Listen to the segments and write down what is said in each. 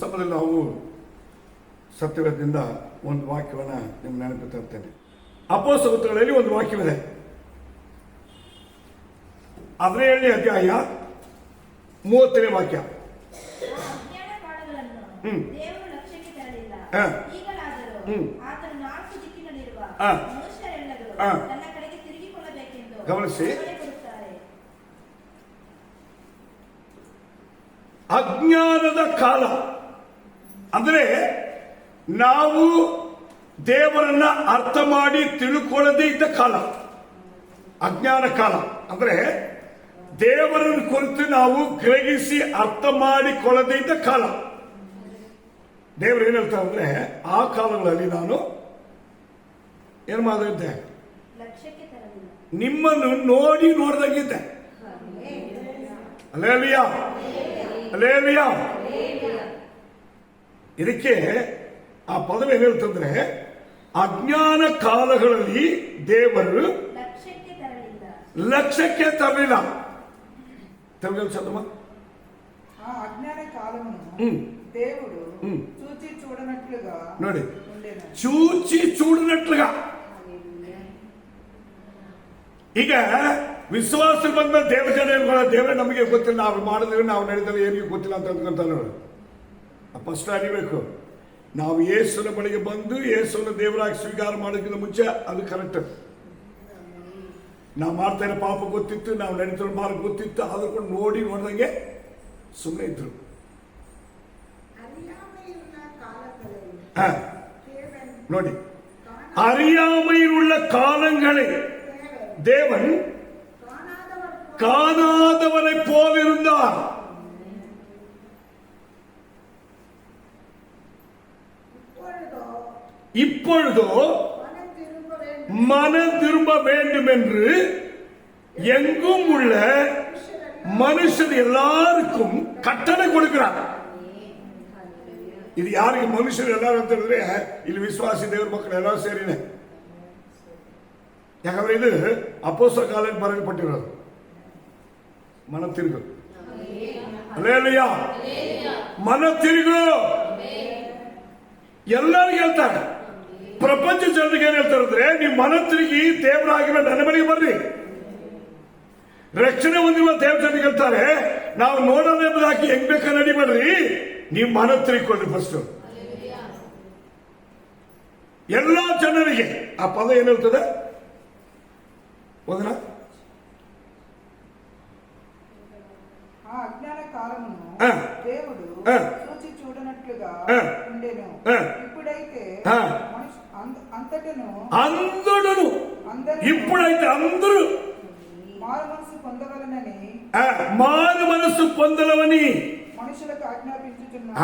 ಸಮಯದಲ್ಲಿ ನಾವು ಸತ್ಯವೇದದಿಂದ ಒಂದು ವಾಕ್ಯವನ್ನು ನಿಮ್ಮ ನೆನಪು ತರ್ತೇನೆ. ಅಪೊಸ್ತಲಗಳಲ್ಲಿ ಒಂದು ವಾಕ್ಯವಿದೆ. 17ನೇ ಅಧ್ಯಾಯ 30ನೇ ವಾಕ್ಯ. ಗಮನಿಸಿ, ಅಜ್ಞಾನದ ಕಾಲ ಅಂದ್ರೆ ನಾವು ದೇವರನ್ನ ಅರ್ಥ ಮಾಡಿ ತಿಳ್ಕೊಳ್ಳದೇ ಇದ್ದ ಕಾಲ. ಅಜ್ಞಾನ ಕಾಲ ಅಂದ್ರೆ ದೇವರನ್ನು ಕುರಿತು ನಾವು ಗ್ರಹಿಸಿ ಅರ್ಥ ಮಾಡಿಕೊಳ್ಳದೇ ಇದ್ದ ಕಾಲ. ದೇವರು ಏನ್ ಹೇಳ್ತಾರೆ ಅಂದ್ರೆ, ಆ ಕಾಲಗಳಲ್ಲಿ ನಾನು ಏನ್ ಮಾಡಿದ್ದೆ, ನಿಮ್ಮನ್ನು ನೋಡಿ ನೋಡ್ದಂಗಿದ್ದೆ. ಅಲ್ಲೇಲುಯಾ, ಅಲ್ಲೇಲುಯಾ. ಇದಕ್ಕೆ ಆ ಪದವಿ ಏನ್ ಹೇಳ್ತಂದ್ರೆ, ಅಜ್ಞಾನ ಕಾಲಗಳಲ್ಲಿ ದೇವರು ಲಕ್ಷ್ಯಕ್ಕೆ ತರಲಿಲ್ಲ. అజ్ఞాన కాలమును దేవుడు చూచి చూడనట్లుగా ನೋಡಿ, చూచి చూడనట్లుగా. ಈಗ ವಿಶ್ವಾಸ ಬಂದ ದೇವಜನಗಳ ದೇವರೇ ನಮಗೆ ಗೊತ್ತಿಲ್ಲ, ನಾವು ಮಾಡಿದ್ರೆ ನಾವು ನಡೆದರೆ ಏನಿಗೆ ಗೊತ್ತಿಲ್ಲ ಅಂತ ಅಂದ್ಕೊಂತ ನೋಡಿ. ಫಸ್ಟ್ ಅರಿಬೇಕು, ನಾವು ಯೇಸುವಿನ ಬಳಿಗೆ ಬಂದು ಯೇಸುವಿನ ದೇವರಾಗಿ ಸ್ವೀಕಾರ ಮಾಡೋದಕ್ಕಿಂತ ಮುಂಚೆ ಅದು ಕರೆಕ್ಟ್. ನಾವು ಮಾಡ್ತಾ ಇರೋ ಪಾಪ ಗೊತ್ತಿತ್ತು, ನಾವು ನಡೀತಿರೋ ಮಾರ್ಗ ಗೊತ್ತಿತ್ತು, ಅದಕ್ಕೊಂಡು ನೋಡಿ ನೋಡ್ದಂಗೆ ಸುಮ್ಮನೆ ಇದ್ರು. ನೋಡಿ, அறியாமையில் உள்ள காலங்களில் தேவன் காணாதவனை போல் இருந்தார். இப்பொழுதோ மனம் திரும்ப வேண்டும் என்று எங்கும் உள்ள மனுஷன் எல்லாருக்கும் கட்டளை கொடுக்கிறார். ಇದು ಯಾರಿಗೆ ಮನುಷ್ಯರು ಎಲ್ಲರೂ ಅಂತ ಹೇಳಿದ್ರೆ, ಇಲ್ಲಿ ವಿಶ್ವಾಸಿ ದೇವರ ಮಕ್ಕಳು ಎಲ್ಲರೂ ಸೇರಿದೆ. ಯಾಕಂದ್ರೆ ಇದು ಅಪೊಸ್ತಲ ಕಾಲದಲ್ಲಿ ಬರೆಯಲ್ಪಟ್ಟಿರೋದು. ಮನ ತಿರುಗು, ಅಲ್ಲೇಲುಯಾ, ಮನ ತಿರುಗು. ಎಲ್ಲರಿಗೂ ಹೇಳ್ತಾರೆ, ಪ್ರಪಂಚ ಜನರಿಗೆ ಏನ್ ಹೇಳ್ತಾರೆ ಅಂದ್ರೆ, ನೀವು ಮನ ತಿರುಗಿ ದೇವರಾಗಿರೋ ನನ್ನ ಮನೆಗೆ ಬರ್ರಿ. ರಕ್ಷಣೆ ಹೊಂದಿರುವ ದೇವ ಜನರಿಗೆ ಹೇಳ್ತಾರೆ, ನಾವು ನೋಡೋಣ ಎಂಬುದಾಗಿ ಹೆಂಗ್ ಬೇಕಾ ನಡಿಬೇಡ್ರಿ, ನೀವು ಮನ ತಿರುಗಿಕೊಳ್ಳಿ ಫಸ್ಟ್. ಎಲ್ಲಾ ಜನರಿಗೆ ಆ ಪದ ಏನ್ ಹೇಳ್ತದೆ ಓದನ? అజ్ఞాన కాలమును దేవుడు చూచి చూడనట్లుగా ఉండెను. ఇప్పుడైతే అంతటను ఇప్పుడైతే అందరూ మారు మనసు పొందవలనని మనుషులకు ఆజ్ఞాపించుచున్నాడు.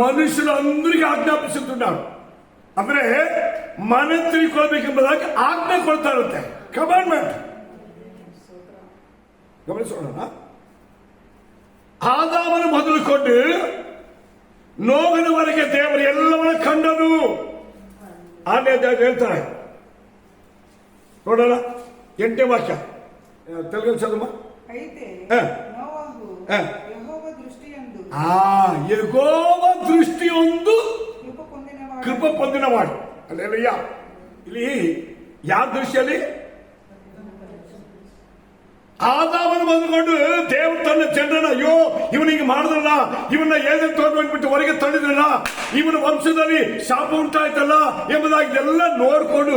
మనుషులు అందరికీ ఆజ్ఞాపిస్తున్నాడు. ಅಂದ್ರೆ ಮನ ತಿಳ್ಕೊಳ್ಬೇಕೆಂಬುದಾಗಿ ಆಜ್ಞೆ ಕೊಡ್ತಾ ಇರುತ್ತೆ, ಕಮಾಂಡ್ಮೆಂಟ್. ಗಮನಿಸೋಣ, ಆದಾಮನ ಮೊದಲುಕೊಂಡು ನೋಗನವರೆಗೆ ದೇವರು ಎಲ್ಲವನ್ನ ಕಂಡನು. ಹೇಳ್ತಾರೆ ನೋಡೋಣ, 8ನೇ ವಾಕ್ಯ ತೆಲುಗು ಚದಮ್ಮ. అయితే నోవహు యెహోవా దృష్టియందు యెహోవా దృష్టియందు ಕೃಪೆ పొందినవాడు. ಹಲ್ಲೆಲೂಯಾ. ಇಲ್ಲಿ ಯಾವ ದೃಷ್ಟಿಯಲ್ಲಿ? ಆದಾಮನ ಬಂದುಕೊಂಡು ದೇವರು ತನ್ನ ಜನರನ್ನ, ಅಯ್ಯೋ ಇವನಿಗೆ ಮಾಡಿದ್ರಲ್ಲ, ಇವನ್ನ ಏನೇನು ತಗೊಂಡ್ಬಿಟ್ಟು ಹೊರಗೆ ತಳ್ಳಿದ್ರಲ್ಲ, ಇವನ ವಂಶದಲ್ಲಿ ಶಾಪ ಉಂಟಾಯ್ತಲ್ಲ ಎಂಬುದಾಗಿ ಎಲ್ಲ ನೋಡ್ಕೊಂಡು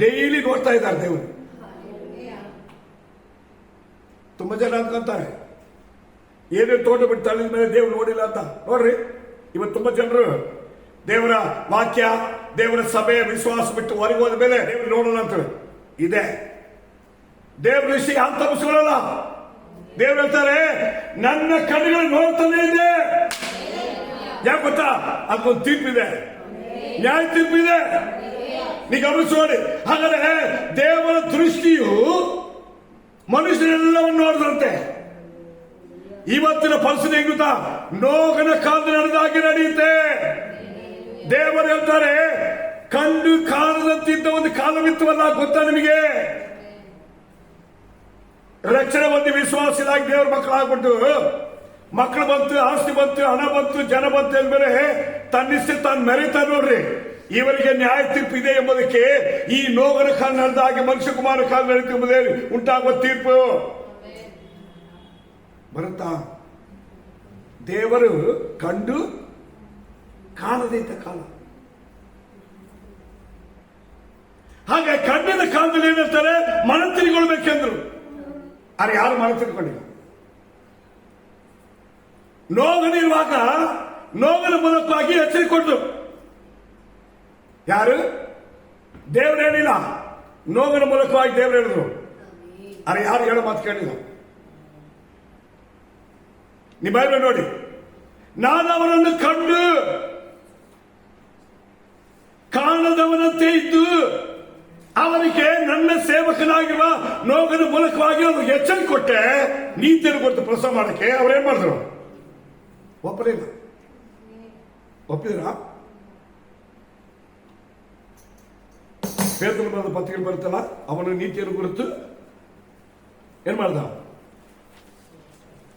ಡೈಲಿ ನೋಡ್ತಾ ಇದ್ದಾರೆ ದೇವರು. ತುಂಬಾ ಜನ ಅನ್ಕೊಂತಾರೆ ಏನೇನು ತೋಟ ಬಿಟ್ಟು ತಳ್ಳಿದ ಮೇಲೆ ದೇವ್ರು ನೋಡಿಲ್ಲ ಅಂತ. ನೋಡ್ರಿ, ಇವತ್ತು ತುಂಬಾ ಜನರು ದೇವರ ವಾಕ್ಯ, ದೇವರ ಸಭೆ, ವಿಶ್ವಾಸ ಬಿಟ್ಟು ಹೊರಗೆ ಹೋದ ಮೇಲೆ ದೇವ್ರು ನೋಡೋಣ ಅಂತ ಇದೆ. ದೇವ್ರ ದೃಷ್ಟಿ ಅಂತ ತಪ್ಪಿಸ್ಕೊಳ್ಳಲ್ಲ. ದೇವ್ರು ಹೇಳ್ತಾರೆ, ನನ್ನ ಕಣ್ಣುಗಳು ನೋಡ್ತಾನೆ ಇದೆ. ಯಾಕೆ ಗೊತ್ತಾ? ಅದಕ್ಕೊಂದು ತೀರ್ಪಿದೆ, ನ್ಯಾಯ ತೀರ್ಪಿದೆ. ನೀವು ಗಮನಿಸೋಡಿ. ಹಾಗಾದ್ರೆ ದೇವರ ದೃಷ್ಟಿಯು ಮನುಷ್ಯರೆಲ್ಲವನ್ನು ನೋಡಿದಂತೆ. ಇವತ್ತಿನ ಪರಿಸ್ಥಿತಿ ಹೆಂಗ್ ಗೊತ್ತಾ? ನೋಗನ ಕಾಲದಲ್ಲಿ ನಡೆದಾಗೆ ನಡೆಯುತ್ತೆ. ದೇವರು ಹೇಳ್ತಾರೆ, ಕಂಡು ಕಾಣದಂತಿದ್ದ ಒಂದು ಕಾಲವಿತ್ತವಲ್ಲ, ಗೊತ್ತಾ ನಿಮಗೆ? ರಕ್ಷಣೆ ಹೊಂದಿ ವಿಶ್ವಾಸಿಯಾಗಿ ದೇವರ ಮಕ್ಕಳಾಗ್ಬಿಟ್ಟು ಮಕ್ಕಳು ಬಂತು, ಆಸ್ತಿ ಬಂತು, ಹಣ ಬಂತು, ಜನ ಬಂತು ಅಂದ್ಮೇಲೆ ತನ್ನಿಷ್ಟ ತಾನು ಮೆರೀತಾ ನೋಡ್ರಿ. ಇವರಿಗೆ ನ್ಯಾಯ ತೀರ್ಪು ಇದೆ ಎಂಬುದಕ್ಕೆ ಈ ನೋಗನ ಕಾಲ ನಡೆದ ಹಾಗೆ ಮನುಷ್ಯ ಕುಮಾರ ಕಾಲ ನಡೆಯುತ್ತದೆ ಉಂಟಾಗುವ ತೀರ್ಪು ಬರುತ್ತಾ? ದೇವರು ಕಂಡು ಕಾಣದೇ ಇದ್ದ ಕಾಲ. ಹಾಗೆ ಕಂಡಿದ್ದ ಕಾಲದಲ್ಲಿ ಏನಂತಾರೆ, ಮನ ತಿರುಗಿಕೊಳ್ಬೇಕೆಂದ್ರು. ಆದರೆ ಯಾರು ಮನ ತಿರುಗಿಕೊಂಡಿಲ್ಲ. ನೋಗನಿರುವಾಗ ನೋಗನ ಮೂಲಕವಾಗಿ ಎಚ್ಚರಿಕೆ ಕೊಟ್ಟರು. ಯಾರು? ದೇವರು ಹೇಳಿಲ್ಲ, ನೋಗನ ಮೂಲಕವಾಗಿ ದೇವರು ಹೇಳಿದ್ರು. ಆದರೆ ಯಾರು ಹೇಳೋ ಮಾತು ಕೇಳಿಲ್ಲ. ನೀವು ಬೈಬಲ್ ನೋಡಿ, ನಾನು ಅವನನ್ನು ಕಂಡು ಕಾಣದವನಂತೆ ಇದ್ದು ಅವನಿಗೆ ನನ್ನ ಸೇವಕನಾಗಿರುವ ನೋಗನ ಮೂಲಕವಾಗಿ ಅವ್ರಿಗೆ ಎಚ್ಚರಿಕೆ ಕೊಟ್ಟೆ, ನೀತಿಯನ್ನು ಕೊಟ್ಟು ಪ್ರಸವ ಮಾಡಕ್ಕೆ. ಅವ್ರೇನ್ ಮಾಡಿದ್ರು? ಒಪ್ಪಲಿಲ್ಲ. ಒಪ್ಪಿದ್ರ? ಪೇತ್ರನ ಬರೆದ ಪತ್ರಿಕೆ ಬರುತ್ತಲ್ಲ, ಅವನ ನೀತಿಯನ್ನು ಕುರಿತು ಏನ್ ಮಾಡ್ದ?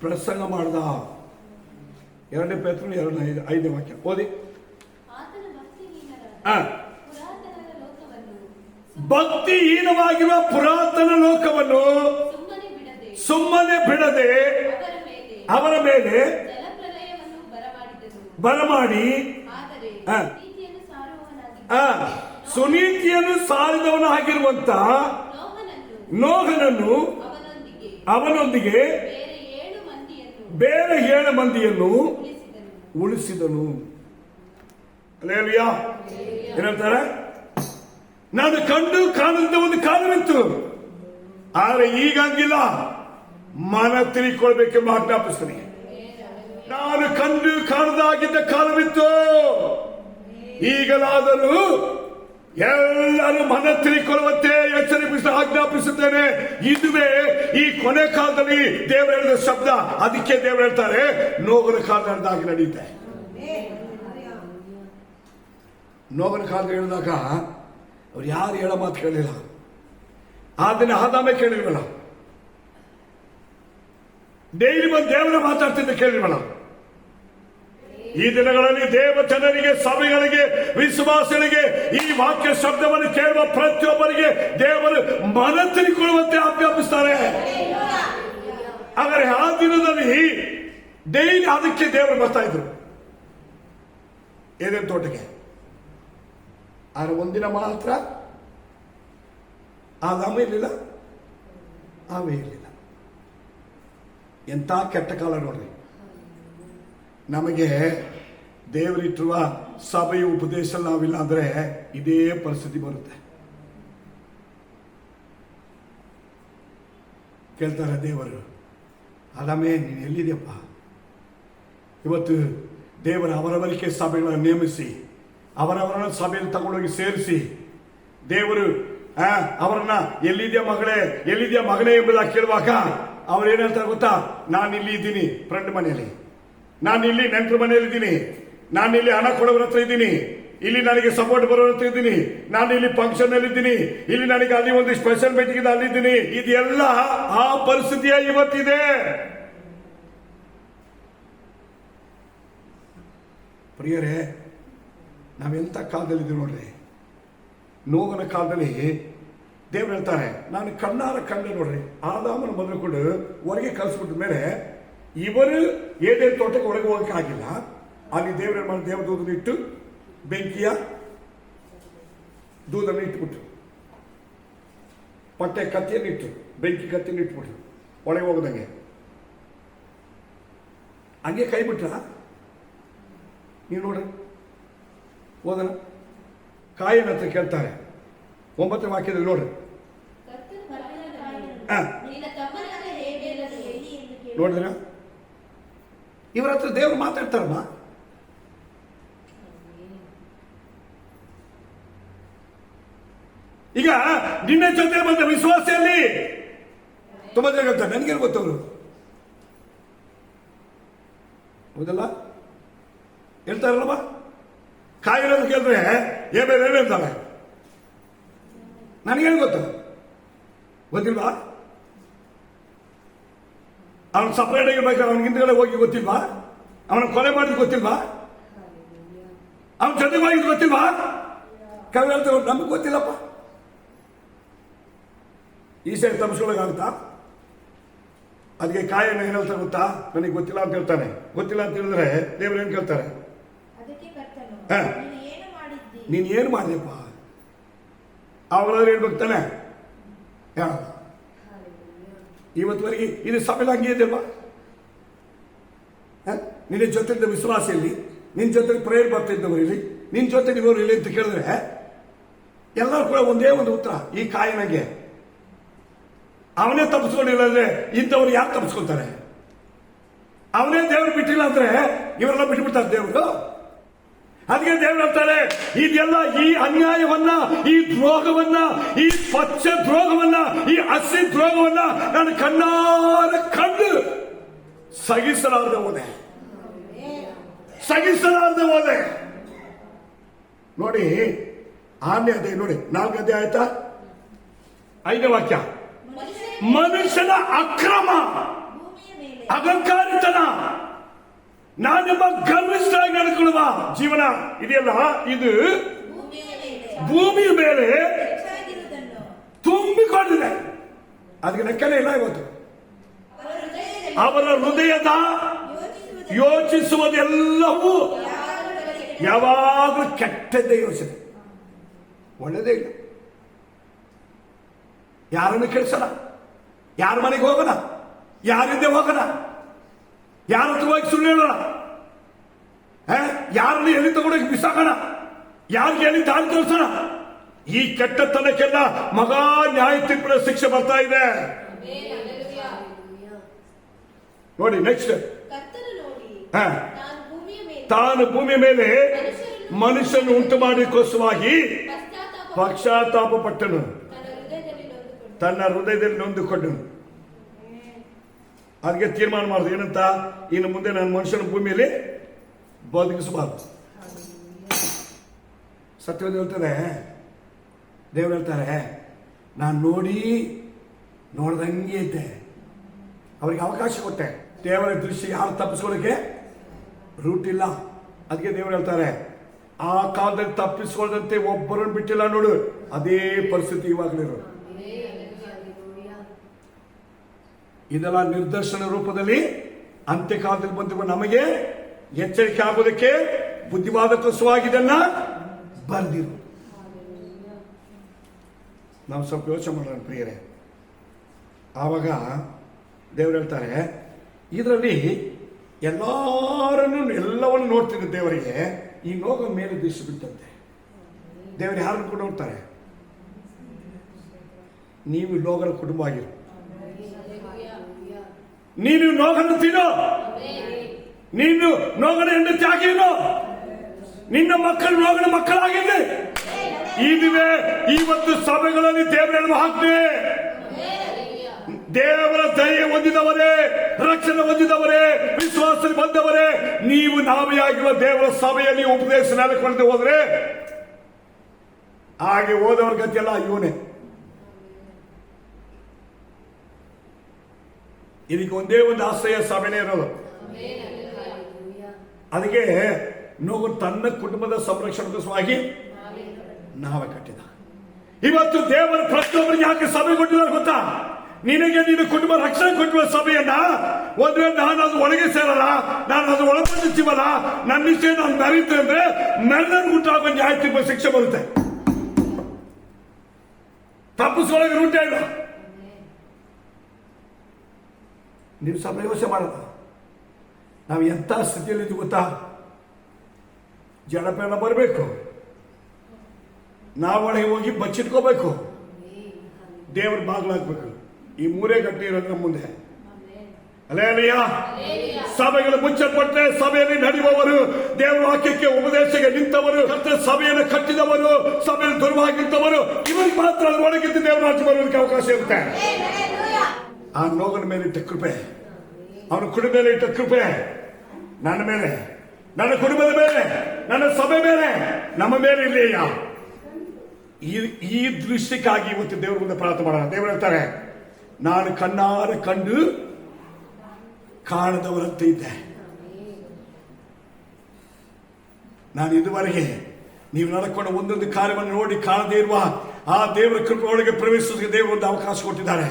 ಪ್ರಸಂಗ ಮಾಡ್ದ. 2 ಪೇತ್ರನ 5ನೇ ವಾಕ್ಯ ಓದಿ. ಭಕ್ತಿಹೀನವಾಗಿರುವ ಪುರಾತನ ಲೋಕವನ್ನು ಸುಮ್ಮನೆ ಬಿಡದೆ ಅವರ ಮೇಲೆ ಬರಮಾಡಿ ಸುನೀತಿಯನ್ನು ಸಾರಿದವನಾಗಿರುವಂತ ನೋಹನನ್ನು ಅವನೊಂದಿಗೆ ಬೇರೆ 7 ಮಂದಿಯನ್ನು ಉಳಿಸಿದನು. ಏನಂತಾರೆ? ನಾನು ಕಂಡು ಕಾಣದ ಒಂದು ಕಾಲವಿತ್ತು, ಆದರೆ ಈಗ ಹಂಗಿಲ್ಲ. ಮನ ತಿರುಗಿಕೊಳ್ಬೇಕೆಂಬ ಆಜ್ಞಾಪಿಸ್ತೀನಿ. ನಾನು ಕಂಡು ಕಾಣದಾಗಿದ್ದ ಕಾಲವಿತ್ತು, ಈಗಲಾದರೂ ಎಲ್ಲರೂ ಮನ ತಿರುಗಿಕೊಳ್ಳುವಂತೆ ಎಚ್ಚರಿಸಿ ಆಜ್ಞಾಪಿಸುತ್ತೇನೆ. ಇದುವೇ ಈ ಕೊನೆ ಕಾಲದಲ್ಲಿ ದೇವರು ಹೇಳಿದ ಶಬ್ದ. ಅದಕ್ಕೆ ದೇವರು ಹೇಳ್ತಾರೆ, ನೋಗನ ಕಾಲದಾಗಿ ನಡೆಯುತ್ತೆ. ನೋಗನ ಕಾಲದಲ್ಲಿ ಹೇಳಿದಾಗ ಅವ್ರು ಯಾರು ಹೇಳೋ ಮಾತು ಕೇಳಿಲ್ಲ. ಆ ದಿನ ಆದಾಮೆ ಕೇಳಿಲ್ವಲ್ಲ, ಡೈಲಿ ಬಂದು ದೇವರ ಮಾತಾಡ್ತಿದ್ದ ಕೇಳಿಲ್ವಲ್ಲ. ಈ ದಿನಗಳಲ್ಲಿ ದೇವ ಜನರಿಗೆ, ಸಭೆಗಳಿಗೆ, ವಿಶ್ವಾಸಗಳಿಗೆ ಈ ವಾಕ್ಯ ಶಬ್ದವನ್ನು ಕೇಳುವ ಪ್ರತಿಯೊಬ್ಬರಿಗೆ ದೇವರು ಮನ ತಿರುಗಿಕೊಳ್ಳುವಂತೆ ಆಜ್ಞಾಪಿಸ್ತಾರೆ. ಆದರೆ ಆ ದಿನದಲ್ಲಿ ಡೈಲಿ ಅದಕ್ಕೆ ದೇವರು ಬರ್ತಾ ಇದ್ರು ಏನೇನು ತೋಟಕ್ಕೆ. ಆದರೆ ಒಂದಿನ ಮಾತ್ರ ಆದಾಮ ಇರಲಿಲ್ಲ, ಆಮೆ ಇರಲಿಲ್ಲ. ಎಂಥ ಕೆಟ್ಟ ಕಾಲ ನೋಡ್ರಿ. ನಮಗೆ ದೇವರಿಟ್ಟಿರುವ ಸಭೆಯ ಉಪದೇಶ ನಾವಿಲ್ಲ ಅಂದ್ರೆ ಇದೇ ಪರಿಸ್ಥಿತಿ ಬರುತ್ತೆ. ಕೇಳ್ತಾರೆ ದೇವರು, ಆದಾಮೇ ನೀನು ಎಲ್ಲಿದೆಯಪ್ಪ? ಇವತ್ತು ದೇವರ ಅವರವರಿಕೆ ಸಭೆಗಳನ್ನು ನೇಮಿಸಿ ಅವರವರನ್ನ ಸಭೆಯಲ್ಲಿ ತಗೊಂಡೋಗಿ ಸೇರಿಸಿ ದೇವರು ಅವರನ್ನ ಎಲ್ಲಿದೆಯಾ ಮಗಳೇ, ಎಲ್ಲಿದೆಯಾ ಮಗನೇ ಎಂಬುದಾಗಿ ಕೇಳುವಾಗ ಅವ್ರು ಏನ್ ಹೇಳ್ತಾರೆ ಗೊತ್ತಾ? ನಾನು ಇಲ್ಲಿ ಇದ್ದೀನಿ ಫ್ರೆಂಡ್ ಮನೆಯಲ್ಲಿ, ನಾನು ಇಲ್ಲಿ ನೆಂಟರ ಮನೆಯಲ್ಲಿ ಇದ್ದೀನಿ, ನಾನು ಇಲ್ಲಿ ಹಣ ಕೊಡೋರ ಹತ್ರ ಇದ್ದೀನಿ, ಇಲ್ಲಿ ನನಗೆ ಸಪೋರ್ಟ್ ಬರೋರ ಹತ್ರ ಇದ್ದೀನಿ, ನಾನು ಇಲ್ಲಿ ಫಂಕ್ಷನ್ ಅಲ್ಲಿ ಇದ್ದೀನಿ, ಇಲ್ಲಿ ನನಗೆ ಅಲ್ಲಿ ಒಂದು ಸ್ಪೆಷಲ್ ಮೀಟಿಂಗ್ ಇದೆ ಅಲ್ಲಿದ್ದೀನಿ. ಇದೆಲ್ಲ ಆ ಪರಿಸ್ಥಿತಿಯ ಇವತ್ತಿದೆ. ಪ್ರಿಯರೇ, ನಾವೆಂಥ ಕಾಲದಲ್ಲಿದ್ದೀವಿ ನೋಡ್ರಿ. ನೋಗನ ಕಾಲದಲ್ಲಿ ದೇವ್ರು ಹೇಳ್ತಾರೆ, ನಾನು ಕಣ್ಣಾರ ಕಂಡೆ ನೋಡ್ರಿ. ಆದಾಮನ ಮೊದಲುಕೊಂಡು ಹೊರಗೆ ಕಳಿಸ್ಬಿಟ್ಟ ಮೇಲೆ ಇವರು ಏನೇನು ತೋಟಕ್ಕೆ ಒಳಗೆ ಹೋಗಕ್ಕೆ ಆಗಿಲ್ಲ. ಅಲ್ಲಿ ದೇವ್ರ ಮಾಡಿ ದೇವ್ರ ದೂದನ್ನು ಇಟ್ಟು ಬೆಂಕಿಯ ದೂದನ್ನು ಇಟ್ಬಿಟ್ರು, ಪಟ್ಟೆ ಕತ್ತಿಯನ್ನು ಇಟ್ಟು ಬೆಂಕಿ ಕತ್ತಿಯನ್ನು ಇಟ್ಬಿಟ್ರು ಒಳಗೆ ಹೋಗದಂಗೆ. ಹಂಗೆ ಕೈ ಬಿಟ್ರ ನೀವು ನೋಡ್ರಿ. ಹೋದನ ಕಾಯಿನ ಹತ್ರ ಕೇಳ್ತಾರೆ 9ನೇ ವಾಕ್ಯದಲ್ಲಿ ನೋಡ್ರಿ. ನೋಡಿದ್ರ ಇವ್ರ ಹತ್ರ ದೇವ್ರು ಮಾತಾಡ್ತಾರಮ್ಮ. ಈಗ ನಿನ್ನೆ ಜೊತೆ ಬಂದ ವಿಶ್ವಾಸದಲ್ಲಿ ತುಂಬಾ ಜನ ಹೇಳ್ತಾರೆ, ನನಗೇನು ಗೊತ್ತವರು ಹೌದಲ್ಲ ಹೇಳ್ತಾರಲ್ವ. ಕಾಯಿರೋದು ಕೇಳಿದ್ರೆ ಬೇರೆ ಏನು ಹೇಳ್ತಾಳೆ, ನನಗೇನು ಗೊತ್ತು ಗೊತ್ತಿಲ್ವಾ? ಅವನು ಸಪರೇಟ್ ಆಗಿರ್ಬೇಕಾದ್ರೆ ಅವನ ಹಿಂದ್ಗಡೆ ಹೋಗಿ ಗೊತ್ತಿಲ್ವಾ? ಅವನ ಕೊಲೆ ಮಾಡಿದ್ ಗೊತ್ತಿಲ್ವಾ? ಅವನ ಜೊತೆಗೆ ಹೋಗಿದ್ ಗೊತ್ತಿಲ್ವಾ? ಕವಿ ಹೇಳ್ತಾರೆ ನಮ್ಗೆ ಗೊತ್ತಿಲ್ಲಪ್ಪ. ಈ ಸೈಡ್ ತಪ್ಪಿಸ್ಕೊಳಕಾಗುತ್ತಾ? ಅದಕ್ಕೆ ಕಾಯನ ಏನ್ ಹೇಳ್ತಾರೆ ಗೊತ್ತಾ? ನನಗೆ ಗೊತ್ತಿಲ್ಲ ಅಂತ ಹೇಳ್ತಾನೆ. ಗೊತ್ತಿಲ್ಲ ಅಂತ ಹೇಳಿದ್ರೆ ದೇವರು ಏನ್ ಕೇಳ್ತಾರೆ? ನೀನ್ ಏನು ಮಾಡಿದೆಪ್ಪ? ಅವಾಗಾದ್ರೆ ಹೇಳ್ಬೇಕು ತಾನೆ. ಇವತ್ತುವರೆಗೆ ಇದು ಸಭೆಯಲ್ಲಿ ಹಂಗೆ ಇದೆಯಲ್ವಾ? ನಿನ್ನ ಜೊತೆ ವಿಶ್ವಾಸ ಇಲ್ಲಿ, ನಿನ್ನ ಜೊತೆ ಪ್ರೇಯರ್ ಬರ್ತಿದ್ದವರು ಇಲ್ಲಿ, ನಿನ್ನ ಜೊತೆ ಇವರು ಇಲ್ಲಿ ಅಂತ ಕೇಳಿದ್ರೆ ಎಲ್ಲರೂ ಕೂಡ ಒಂದೇ ಒಂದು ಉತ್ತರ, ಈ ಕಾಯಿನಗೆ. ಅವನೇ ತಪ್ಪಿಸ್ಕೊಂಡಿಲ್ಲ ಅಂದ್ರೆ ಇಂಥವ್ರು ಯಾರು ತಪ್ಪಿಸ್ಕೊತಾರೆ? ಅವನೇ ದೇವರು ಬಿಟ್ಟಿಲ್ಲ ಅಂದ್ರೆ ಇವರೆಲ್ಲ ಬಿಟ್ಬಿಡ್ತಾರೆ ದೇವರು. ಅದಕ್ಕೆ ದೇವರು ಹೇಳ್ತಾರೆ, ಇದೆಲ್ಲ ಈ ಅನ್ಯಾಯವನ್ನ, ಈ ದ್ರೋಹವನ್ನ, ಈ ಪಚ್ಚ ದ್ರೋಹವನ್ನ, ಈ ಹಸಿ ದ್ರೋಹವನ್ನ ನಾನು ಕಣ್ಣಾರ ಕಂಡು ಸಹಿಸಲಾರದೆ ಹೋದೆ. ನೋಡಿ 6ನೇ ಅಧ್ಯಾಯ ನೋಡಿ, 4ನೇ ಅಧ್ಯಾಯ ಆಯ್ತಾ? 5ನೇ ವಾಕ್ಯ. ಮನುಷ್ಯನ ಅಕ್ರಮ, ಅಹಂಕಾರಿತನ, ನಾನೆಂಬ ಗರ್ವಿಷ್ಠರಾಗಿ ನಡ್ಕೊಳ್ಳುವ ಜೀವನ ಇದೆಯಲ್ಲ, ಇದು ಭೂಮಿಯ ಮೇಲೆ ತುಂಬಿಕೊಂಡಿದೆ. ಅದಕ್ಕೆ ಲೆಕ್ಕನೇ ಇಲ್ಲ ಇವತ್ತು. ಅವರ ಹೃದಯದ ಯೋಚಿಸುವುದೆಲ್ಲವೂ ಯಾವಾಗಲೂ ಕೆಟ್ಟದ್ದೇ ಯೋಚನೆ, ಒಳ್ಳೆದೇ ಇಲ್ಲ. ಯಾರನ್ನು ಕೆಡಿಸೋಣ, ಯಾರ ಮನೆಗೆ ಹೋಗೋಣ, ಯಾರಿಂದೆ ಹೋಗೋಣ, ಯಾರ ಹತ್ರ ಹೋಗಿ ಸುಳ್ಳು ಹೇಳೋಣ, ಯಾರನ್ನು ಎಲ್ಲಿ ತಗೊಂಡೋಗಿ ಬಿಸಾಕೋಣ, ಯಾರಿಗೆ ಎಲ್ಲಿ ದಾರಿ ತೋರಿಸೋಣ. ಈ ಕೆಟ್ಟತನಕ್ಕೆಲ್ಲ ಮಗಾ ನ್ಯಾಯ ತೀರ್ಪಿನ ಶಿಕ್ಷೆ ಬರ್ತಾ ಇದೆ. ನೋಡಿ ನೆಕ್ಸ್ಟ್. ತಾನು ಭೂಮಿಯ ಮೇಲೆ ಮನುಷ್ಯನು ಉಂಟು ಮಾಡಿಕೋಸ್ಕರವಾಗಿ ಪಶ್ಚಾತ್ತಾಪ ಪಟ್ಟನು, ತನ್ನ ಹೃದಯದಲ್ಲಿ ನೊಂದುಕೊಂಡನು. ಅದಕ್ಕೆ ತೀರ್ಮಾನ ಮಾಡಿದ್ರು ಏನಂತ, ಇನ್ನು ಮುಂದೆ ನಾನು ಮನುಷ್ಯನ ಭೂಮಿಯಲ್ಲಿ ಬದುಕಿಸಬಾರದು. ಸತ್ಯವಾದ ಹೇಳ್ತಾರೆ, ದೇವರು ಹೇಳ್ತಾರೆ, ನಾನು ನೋಡ್ದಂಗೆ ಇದ್ದೆ, ಅವರಿಗೆ ಅವಕಾಶ ಕೊಟ್ಟೆ. ದೇವರ ದೃಷ್ಟಿ ಯಾರು ತಪ್ಪಿಸ್ಕೊಳ್ಳೋಕೆ ರೂಟ್ ಇಲ್ಲ. ಅದಕ್ಕೆ ದೇವರು ಹೇಳ್ತಾರೆ, ಆ ಕಾಲದಲ್ಲಿ ತಪ್ಪಿಸ್ಕೊಳ್ಳದಂತೆ ಒಬ್ಬರನ್ನು ಬಿಟ್ಟಿಲ್ಲ ನೋಡು. ಅದೇ ಪರಿಸ್ಥಿತಿ ಇವಾಗಲಿರೋ. ಇದೆಲ್ಲ ನಿರ್ದರ್ಶನ ರೂಪದಲ್ಲಿ ಅಂತ್ಯಕಾಲದಲ್ಲಿ ಬಂದಿರುವ ನಮಗೆ ಎಚ್ಚರಿಕೆ ಆಗೋದಕ್ಕೆ ಬುದ್ಧಿವಾದಕೋಸ್ಕರವಾಗಿ ಇದನ್ನ ಬರ್ದಿರು. ನಾವು ಸ್ವಲ್ಪ ಯೋಚನೆ ಮಾಡೋಣ ಪ್ರಿಯರೇ. ಆವಾಗ ದೇವರು ಹೇಳ್ತಾರೆ, ಇದರಲ್ಲಿ ಎಲ್ಲವನ್ನು ನೋಡ್ತಿದ್ದ ದೇವರಿಗೆ ಈ ನೋಗ ಮೇಲೆ ದೃಷ್ಟಿ ಬಿಟ್ಟಂತೆ. ದೇವರು ಯಾರನ್ನು ಕೂಡ ನೋಡ್ತಾರೆ? ನೀವು ಲೋಗನ ಕುಟುಂಬ ಆಗಿರು, ನೀನು ನೋಗನ್ನು ತಿನ್ನೋ, ನೀನು ನೋಗನ ಹೆಂಡತಿ ಆಗಿರೋ, ನಿನ್ನ ಮಕ್ಕಳು ನೋಗನ ಮಕ್ಕಳಾಗಿದೆ. ಇದುವೇ ಇವತ್ತು ಸಭೆಗಳಲ್ಲಿ ದೇವರನ್ನು ಹಾಕ್ತೇ. ದೇವರ ದಯೆ ಹೊಂದಿದವರೇ, ರಕ್ಷಣೆ ಹೊಂದಿದವರೇ, ವಿಶ್ವಾಸದಲ್ಲಿ ಬಂದವರೇ, ನೀವು ನಾವೇ ಆಗಿರುವ ದೇವರ ಸಭೆಯಲ್ಲಿ ಉಪದೇಶ ನೆಲೆಕೊಂಡು ಹೋದ್ರೆ ಹಾಗೆ ಹೋದವರ ಗತಿಯಲ್ಲ ಇವನೇ. ಇದಕ್ಕೆ ಒಂದೇ ಒಂದು ಆಶ್ರಯ ಸಭೆನೇ ಇರೋದು. ಅದಕ್ಕೆ ನೋವು ತನ್ನ ಕುಟುಂಬದ ಸಂರಕ್ಷಣೆಗೋಸ್ಕರವಾಗಿ ನಾವೇ ಕಟ್ಟಿದ. ಇವತ್ತು ದೇವರ ಪ್ರತಿಯೊಬ್ಬರಿಗೆ ಯಾಕೆ ಸಭೆ ಕೊಟ್ಟಿದ್ದಾರೆ ಗೊತ್ತಾ? ನಿನಗೆ ನಿನ್ನ ಕುಟುಂಬ ರಕ್ಷಣೆ ಕೊಟ್ಟಿರುವ ಸಭೆಯನ್ನ ಒಂದ್ ವೇಳೆ ನಾನು ಅದು ಒಳಗೆ ಸೇರಲ್ಲ, ನಾನು ಅದು ಒಳಪಡಿಸ್ತೀವಲ್ಲ, ನನ್ನ ಇಷ್ಟ ನಾನು ಮೆರೀತೆ ಅಂದ್ರೆ ಮೆರದನ್ ಗುಟ್ಟಾಗ ನ್ಯಾಯ ತೀರ್ಪ ಶಿಕ್ಷೆ ಬರುತ್ತೆ. ತಪ್ಪಿಸ್ಕೊಳಗೆ ರೂಟ ಇಲ್ಲ. ನೀವು ಸಭೆ ಯೋಚನೆ ಮಾಡಲ್ಲ. ನಾವು ಎಂಥ ಸ್ಥಿತಿಯಲ್ಲಿ ಇದ್ದೀವಿ ಗೊತ್ತಾ? ಜಡಪೇನ ಬರಬೇಕು, ನಾವೊಳಗೆ ಹೋಗಿ ಬಚ್ಚಿಟ್ಕೋಬೇಕು, ದೇವ್ರ ಬಾಗ್ಲಾಕ್ಬೇಕು. ಈ ಮೂರೇ ಗಟ್ಟಿ ಇರೋದ್ರ ಮುಂದೆ ಅಲ್ಲೇಲಿಯಾ. ಸಭೆಗಳು ಮುಚ್ಚಲ್ಪಟ್ಟರೆ ಸಭೆಯಲ್ಲಿ ನಡೆಯುವವರು, ದೇವರ ವಾಕ್ಯಕ್ಕೆ ಉಪದೇಶಕ್ಕೆ ನಿಂತವರು, ಸಭೆಯನ್ನು ಕಟ್ಟಿದವರು, ಸಭೆಯಲ್ಲಿ ದುರ್ವಾಗಿದ್ದವರು, ಇವರಿಗೆ ಮಾತ್ರ ಒಳಗಿದ್ದು ದೇವರ ರಾಜ್ಯ ಬರೋದಕ್ಕೆ ಅವಕಾಶ ಇರುತ್ತೆ. ಆ ನೋಗನ ಮೇಲೆ ಇಟ್ಟ ಕೃಪೆ, ಅವನ ಕುಟುಂಬ ಮೇಲೆ ಇಟ್ಟ ಕೃಪೆ ನನ್ನ ಮೇಲೆ, ನನ್ನ ಕುಟುಂಬದ ಮೇಲೆ, ನನ್ನ ಸಭೆ ಮೇಲೆ, ನಮ್ಮ ಮೇಲೆ ಇಲ್ಲೇಯ. ಈ ದೃಷ್ಟಿಗಾಗಿ ಇವತ್ತು ದೇವರ ಮುಂದೆ ಪ್ರಾರ್ಥನೆ ಮಾಡೋಣ. ದೇವರು ಹೇಳ್ತಾರೆ, ನಾನು ಕಣ್ಣಾರ ಕಂಡು ಕಾಣದವರಂತೆ ಇದ್ದೆ. ನಾನು ಇದುವರೆಗೆ ನೀವು ನಡ್ಕೊಂಡ ಒಂದೊಂದು ಕಾರ್ಯವನ್ನು ನೋಡಿ ಕಾಣದೇ ಇರುವ ಆ ದೇವರ ಕೃಪೆಯೊಳಗೆ ಪ್ರವೇಶಿಸೋದಕ್ಕೆ ದೇವರು ಒಂದು ಅವಕಾಶ ಕೊಟ್ಟಿದ್ದಾರೆ.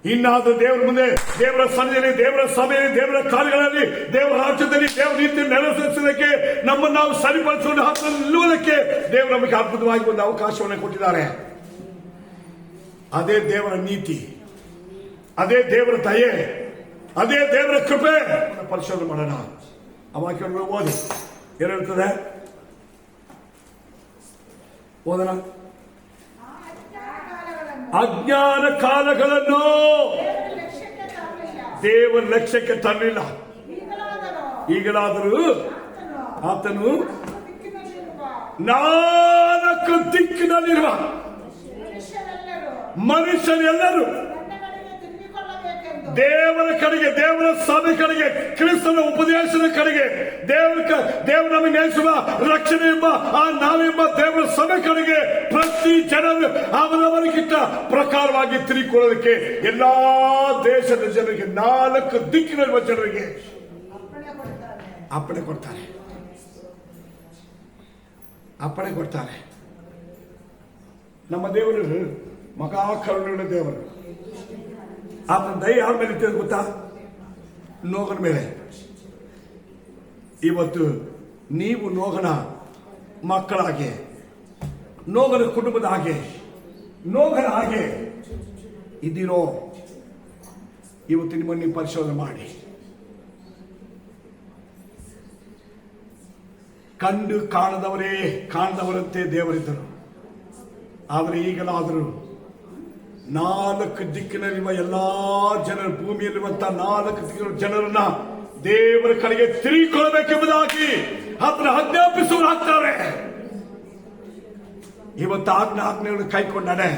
ಇನ್ನಾದರೂ ದೇವರ ಮುಂದೆ, ದೇವರ ಸನ್ನಿಧಿಯಲ್ಲಿ, ದೇವರ ಸಭೆಯಲ್ಲಿ, ದೇವರ ಕಾರ್ಯಗಳಲ್ಲಿ, ದೇವರ ರಾಜ್ಯದಲ್ಲಿ ದೇವರ ರೀತಿ ನೆಲೆಸೋದಕ್ಕೆ ನಮ್ಮನ್ನು ನಾವು ಸರಿಪಡಿಸಿಕೊಂಡು ನಿಲ್ಲುವುದಕ್ಕೆ ದೇವರು ನಮಗೆ ಅದ್ಭುತವಾಗಿ ಒಂದು ಅವಕಾಶವನ್ನು ಕೊಟ್ಟಿದ್ದಾರೆ. ಅದೇ ದೇವರ ನೀತಿ, ಅದೇ ದೇವರ ದಯೆ, ಅದೇ ದೇವರ ಕೃಪೆ. ಪರಿಶೋಧನೆ ಮಾಡೋಣ. ಆ ವಾಕ್ಯವನ್ನು ಓದಿ ಏನಿರ್ತದೆ, ಓದೋಣ. ಅಜ್ಞಾನ ಕಾಲಗಳನ್ನು ದೇವರ ಲಕ್ಷ್ಯಕ್ಕೆ ತರಲಿಲ್ಲ. ಈಗಲಾದರೂ ಆತನು 4 ದಿಕ್ಕಿನಲ್ಲಿರುವ ಮನುಷ್ಯರೆಲ್ಲರೂ ದೇವರ ಕಡೆಗೆ, ದೇವರ ಸಭೆ ಕಡೆಗೆ, ಕ್ರಿಸ್ತನ ಉಪದೇಶದ ಕಡೆಗೆ, ದೇವರ ನಮಗೆ ನೇಸುವ ರಕ್ಷಣೆ ಎಂಬ ಆ ನಾವೆಂಬ ದೇವರ ಸಭೆ ಕಡೆಗೆ ಪ್ರತಿ ಜನರು ಅವರವರಿಗಿಂತ ಪ್ರಕಾರವಾಗಿ ತಿರುಗಿಕೊಳ್ಳೋದಕ್ಕೆ ಎಲ್ಲಾ ದೇಶದ ಜನರಿಗೆ, 4 ದಿಕ್ಕಿನಲ್ಲಿರುವ ಜನರಿಗೆ ಅಪ್ಪಣೆ ಕೊಡ್ತಾರೆ. ಅಪ್ಪಣೆ ಕೊಡ್ತಾರೆ. ನಮ್ಮ ದೇವರು ಮಹಾಕರುಣೆಯ ದೇವರು. ಆತನ ದಯ ಯಾರ ಮೇಲೆ ಇರ್ತದೆ ಗೊತ್ತಾ? ನೋಗನ ಮೇಲೆ. ಇವತ್ತು ನೀವು ನೋಗನ ಮಕ್ಕಳಾಗೆ, ನೋಗನ ಕುಟುಂಬದ ಹಾಗೆ, ನೋಗನ ಹಾಗೆ ಇದ್ದೀರೋ? ಇವತ್ತು ನಿಮ್ಮನ್ನು ನೀವು ಪರಿಶೋಧನೆ ಮಾಡಿ. ಕಂಡು ಕಾಣದವರಂತೆ ದೇವರಿದ್ದರು. ಆದರೆ ಈಗಲಾದರೂ 4 ದಿಕ್ಕಿನಲ್ಲಿರುವ ಎಲ್ಲಾ ಜನರು, ಭೂಮಿಯಲ್ಲಿರುವಂತಹ 4 ದಿಕ್ಕಿನ ಜನರನ್ನ ದೇವರ ಕಡೆಗೆ ತಿರುಗಿಕೊಳ್ಳಬೇಕೆಂಬುದಾಗಿ ಅದನ್ನ ಆಜ್ಞಾಪಿಸುವರಾಗ್ತಾರೆ. ಇವತ್ತು ಆಜ್ಞೆಗಳನ್ನು ಕೈಕೊಂಡಾನೆ,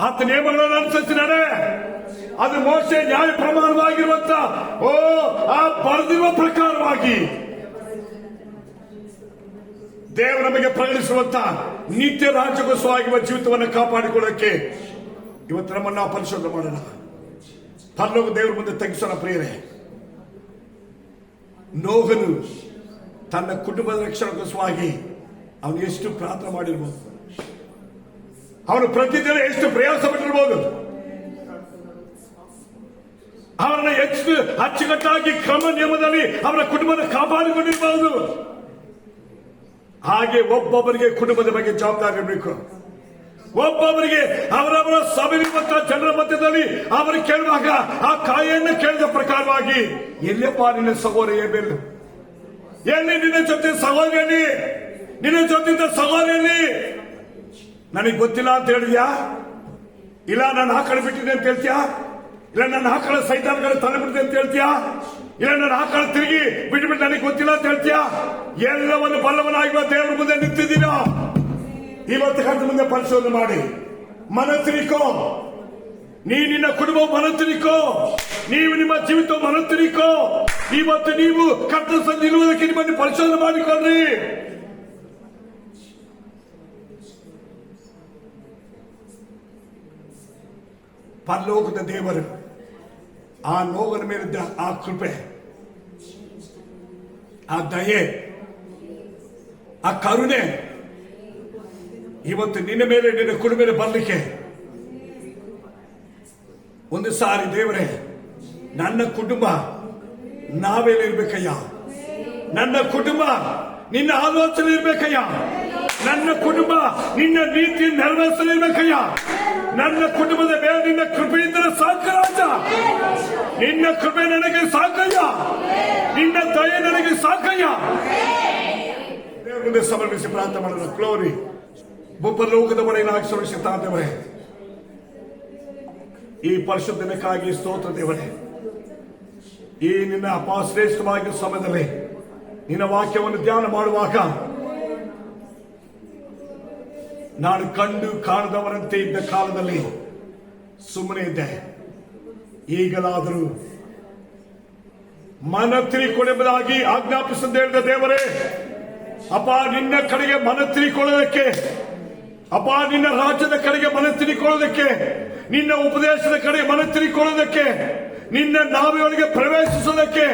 ಆತ ನಿಯಮಗಳನ್ನು ಅನುಸರಿಸಿದಾನೆ. ಅದು ಮೋಶೆ ನ್ಯಾಯ ಪ್ರಮಾಣವಾಗಿರುವಂತ ಆ ಬರೆದಿರುವ ಪ್ರಕಾರವಾಗಿ ದೇವರು ನಮಗೆ ಪ್ರಕಟಿಸುವಂತ ನಿತ್ಯ ರಾಜ್ಯಗೋಸ್ಕರವಾಗಿರುವ ಜೀವಿತವನ್ನು ಕಾಪಾಡಿಕೊಳ್ಳಕ್ಕೆ ಇವತ್ತು ನಮ್ಮನ್ನು ನಾವು ಪರಿಶೋಧನೆ ಮಾಡೋಣ. ಪರಲೋಕ ದೇವರ ಮುಂದೆ ತಗ್ಗಿಸೋಣ. ಪ್ರಿಯರೇ, ನೋಹನು ತನ್ನ ಕುಟುಂಬದ ರಕ್ಷಣೆಗೋಸ್ಕರವಾಗಿ ಅವನು ಎಷ್ಟು ಪ್ರಾರ್ಥನೆ ಮಾಡಿರ್ಬೋದು, ಅವನು ಪ್ರತಿದಿನ ಎಷ್ಟು ಪ್ರಯಾಸ ಪಟ್ಟಿರ್ಬೋದು, ಅವರನ್ನ ಎಷ್ಟು ಅಚ್ಚುಕಟ್ಟಾಗಿ ಕ್ರಮ ನಿಯಮದಲ್ಲಿ ಅವರ ಕುಟುಂಬದ ಕಾಪಾಡಿಕೊಂಡಿರಬಹುದು. ಹಾಗೆ ಒಬ್ಬೊಬ್ಬರಿಗೆ ಕುಟುಂಬದ ಬಗ್ಗೆ ಜವಾಬ್ದಾರಿ ಇರಬೇಕು. ಒಬ್ಬೊಬ್ಬರಿಗೆ ಅವರವರ ಸಭೆಯಲ್ಲಿರುವಂತಹ ಜನರ ಮಧ್ಯದಲ್ಲಿ ಅವರು ಕೇಳುವಾಗ ಆ ಕಾಯನ್ನು ಕೇಳಿದ ಪ್ರಕಾರವಾಗಿ, ಎಲ್ಲಪ್ಪ ನಿನ್ನ ಸಹೋದರ ಏಬೇಲ್, ಎಲ್ಲಿ ನಿನ್ನ ಜೊತೆ ಸಹೋದರಿ, ನಿನ್ನ ಜೊತೆ ಸಹೋದರಿ, ನನಗೆ ಗೊತ್ತಿಲ್ಲ ಅಂತ ಹೇಳಿದ್ಯಾ? ಇಲ್ಲ ನಾನು ಆ ಕಡೆ ಬಿಟ್ಟಿದ್ದೆ ಅಂತ ಹೇಳ್ತೀಯಾ? ಇಲ್ಲ ನನ್ನ ಆ ಕಡೆ ಸೈತಾನ್ಗಳ ತಲೆ ಬಿಟ್ಟಿದೆ ಅಂತ ಹೇಳ್ತೀಯಾ? ಇಲ್ಲ ನನ್ನ ಆ ಕಡೆ ತಿರುಗಿ ಬಿಟ್ಟು ನನಗೆ ಗೊತ್ತಿಲ್ಲ ಅಂತ ಹೇಳ್ತೀಯಾ? ಎಲ್ಲವನ್ನು ಬಲ್ಲವನಾಗಿರುವ ದೇವರ ಮುಂದೆ ನಿಂತಿದ್ದೀರಾ? ಇವತ್ತು ಕರೆದ ಮುಂದೆ ಪರಿಶೋಧನೆ ಮಾಡಿ, ಮನ ತಿರುಕೋ. ನಿನ್ನ ಕುಟುಂಬ ಮನ ತಿರುಕೋ, ನೀವು ನಿಮ್ಮ ಜೀವಿತ ಮನ ತಿರುಕೋ. ಇವತ್ತು ನೀವು ಕರ್ತನ ಸಂಧಿ ನಿಲ್ಲುವುದಕ್ಕೆ ನಿಮ್ಮನ್ನು ಪರಿಶೋಧನೆ ಮಾಡಿಕೊಳ್ಳ್ರಿ. ಪರಲೋಕದ ದೇವರು ಆ ನೋಗನ ಮೇಲಿದ್ದ ಆ ಕೃಪೆ, ಆ ದಯೆ, ಆ ಕರುಣೆ ಇವತ್ತು ನಿನ್ನ ಮೇಲೆ, ನಿನ್ನ ಕುಟುಂಬ ಮೇಲೆ ಬರಲಿಕ್ಕೆ ಒಂದು ಸಾರಿ ದೇವರೇ, ನನ್ನ ಕುಟುಂಬ ನಾವೇಲೆ ಇರ್ಬೇಕಯ್ಯ, ನನ್ನ ಕುಟುಂಬ ನಿನ್ನ ಆಲೋಚನೆ ಇರ್ಬೇಕಯ್ಯ, ನನ್ನ ಕುಟುಂಬ ನಿನ್ನ ನೀತಿ ನೆರವೇರಿಸಲಿರ್ಬೇಕಯ್ಯ, ನನ್ನ ಕುಟುಂಬದ ಮೇಲೆ ನಿನ್ನ ಕೃಪೆಯಿಂದ ಸಾಕು ರಾಜ, ನಿನ್ನ ಕೃಪೆ ನನಗೆ ಸಾಕಯ್ಯ, ನಿನ್ನ ದಯೆ ನನಗೆ ಸಾಕಯ್ಯ. ದೇವರ ಮುಂದೆ ಸಮರ್ಪಿಸಿ ಪ್ರಾರ್ಥನೆ ಮಾಡೋಣ. ಗ್ಲೋರಿ. ಭೂಪರಲೋಕದ ಒಡೆಯನ ಸುರಕ್ಷಿತ ದೇವರೇ, ಈ ಪರಿಶುದ್ಧ ದಿನಕ್ಕಾಗಿ ಸ್ತೋತ್ರ ದೇವರೇ. ಈ ನಿನ್ನ ಅಪಾಶ್ರೇಷ್ಠವಾಗಿ ಸಮಯದಲ್ಲಿ ನಿನ್ನ ವಾಕ್ಯವನ್ನು ಧ್ಯಾನ ಮಾಡುವಾಗ ನಾನು ಕಂಡು ಕಾಣದವರಂತೆ ಇದ್ದ ಕಾಲದಲ್ಲಿ ಸುಮ್ಮನೆ ಇದ್ದೆ. ಈಗಲಾದರೂ ಮನ ತಿರುಗಿಕೊಳ್ಳುವುದಾಗಿ ಆಜ್ಞಾಪಿಸದೆ ಹೇಳಿದ ದೇವರೇ, ಅಪ್ಪ ನಿನ್ನ ಕಡೆಗೆ ಮನ ತಿರುಗಿಕೊಳ್ಳೋದಕ್ಕೆ, ಅಪ್ಪ ನಿನ್ನ ರಾಜ್ಯದ ಕಡೆಗೆ ಮನ ತಿರುಗಿಕೊಳ್ಳೋದಕ್ಕೆ, ನಿನ್ನ ಉಪದೇಶದ ಕಡೆಗೆ ಮನ ತಿರುಗಿಕೊಳ್ಳೋದಕ್ಕೆ, ನಿನ್ನ ನಾವೆಯೊಳಗೆ ಪ್ರವೇಶಿಸುವುದಕ್ಕೆ,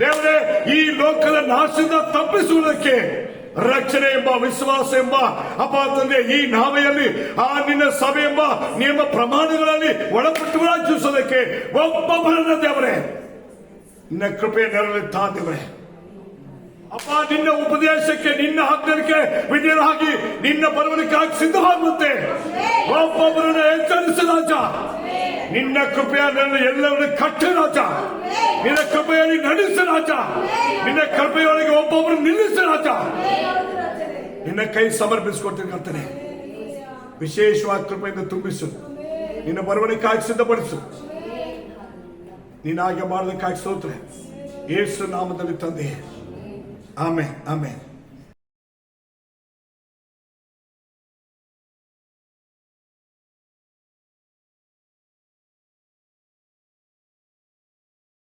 ದೇವರೇ ಈ ಲೋಕದ ನಾಶದಿಂದ ತಪ್ಪಿಸುವುದಕ್ಕೆ, ರಕ್ಷಣೆ ಎಂಬ ವಿಶ್ವಾಸ ಎಂಬ ಅಪ್ಪ ತಂದೆ ಈ ನಾವೆಯಲ್ಲಿ ಆ ನಿನ್ನ ಸಭೆ ಎಂಬ ನಿಯಮ ಪ್ರಮಾಣಗಳಲ್ಲಿ ಒಳಪಟ್ಟುಗಳಾಗಿ ಜೀವಿಸೋದಕ್ಕೆ ಒಬ್ಬೊಬ್ಬರನ್ನ ದೇವರೇ ನಿನ್ನ ಕೃಪೆ ನೆರವೇರ್ತಾ ದೇವರೇ ಅಪ್ಪ, ನಿನ್ನ ಉಪದೇಶಕ್ಕೆ, ನಿನ್ನ ಆಜ್ಞೆಗೆ ವಿಧೇಯರಾಗಿ ನಿನ್ನ ಬರವಣಿಗೆಗಾಗಿ ಸಿದ್ಧವಾಗುವಂತೆ ಒಬ್ಬೊಬ್ಬರನ್ನ ಎಚ್ಚರಿಸಿ ರಾಜ. ನಿನ್ನ ಕೃಪೆಯ ಎಲ್ಲವನ್ನ ಕಟ್ಟು ರಾಜ. ನಿನ್ನ ಕೃಪೆಯಲ್ಲಿ ನಡೆಸ ರಾಜ. ನಿನ್ನ ಕೃಪೆಯೊಳಗೆ ಒಬ್ಬೊಬ್ಬರು ನಿಲ್ಲಿಸ ರಾಜ. ನಿನ್ನ ಕೈ ಸಮರ್ಪಿಸಿಕೊಡ್ತೀನಿ ಕರ್ತನೆ. ವಿಶೇಷವಾದ ಕೃಪೆಯಿಂದ ತುಂಬಿಸು. ನಿನ್ನ ಬರವಣಿಗೆಗಾಗಿ ಸಿದ್ಧಪಡಿಸು. ನೀನಾಗೆ ಮಾಡೋದಕ್ಕಾಗಿ ಸ್ತೋತ್ರ. ಯೇಸು ನಾಮದಲ್ಲಿ ತಂದೆ. Amen, amen.